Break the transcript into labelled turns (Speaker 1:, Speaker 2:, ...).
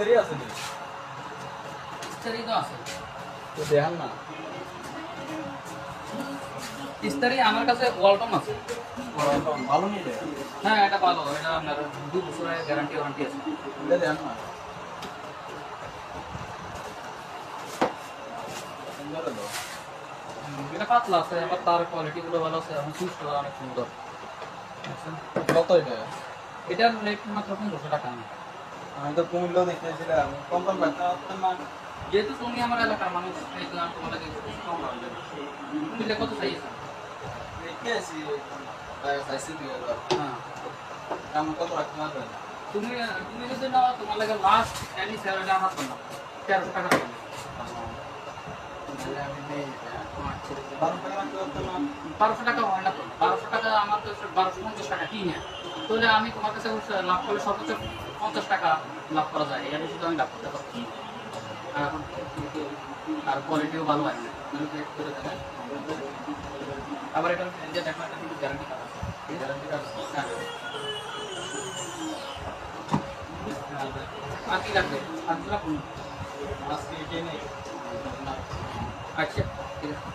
Speaker 1: ইস্তারি আছে নি?
Speaker 2: ইস্তারি তো আছে।
Speaker 1: তো দেখান না।
Speaker 2: ইস্তারি আমার কাছে ওয়ালটন আছে।
Speaker 1: ভালো নিয়ে দেয়।
Speaker 2: হ্যাঁ এটা ভালো, এটা আপনার 2 বছরের গ্যারান্টি ওয়ারেন্টি আছে।
Speaker 1: এটা দেখান না। সুন্দর হলো।
Speaker 2: এটা পাতলা আছে, আবার তার কোয়ালিটি গুলো ভালো আছে, এবং সুইচটা অনেক সুন্দর।
Speaker 1: কত এটা?
Speaker 2: এটার রেট মাত্র 1500 টাকা।
Speaker 1: আমি তো কুমিল্লা দেখতেছিলাম কম কম বাচ্চা আসতেন না।
Speaker 2: যেহেতু তুমি আমার এলাকার মানুষ, এই তো আমি তোমাকে কম রাখবে। কুমিল্লা কত চাইছে?
Speaker 1: দেখে আসি সাইসি দিয়ে দাও।
Speaker 2: হ্যাঁ
Speaker 1: আমি কত রাখতে পারবেন?
Speaker 2: তুমি তুমি যদি নাও তোমার লাগে লাস্ট এনি স্যালারি আমার তো না 1300 টাকা দেবে।
Speaker 1: তাহলে আমি নেই এটা।
Speaker 2: আচ্ছা
Speaker 1: 12 টাকা রাখতে পারতেন না?
Speaker 2: 1200 টাকা হয় না তো, 1200 টাকা আমার তো 1250 টাকা কিনে, তাহলে আমি তোমার কাছে লাভ করলে সর্বোচ্চ 50 টাকা লাভ করা যায়, এর বেশি তো আমি লাভ করতে পারছি না। আর এখন আর কোয়ালিটিও ভালো হয় না, মানে চেক করে দেবেন। আবার এটা যে দেখো এটা কিন্তু গ্যারান্টি কার্ড আছে, এই গ্যারান্টি কার্ড হ্যাঁ। আর কি লাগবে? আর কি লাগবে?
Speaker 1: আজকে এটাই নেই।
Speaker 2: আচ্ছা ঠিক আছে।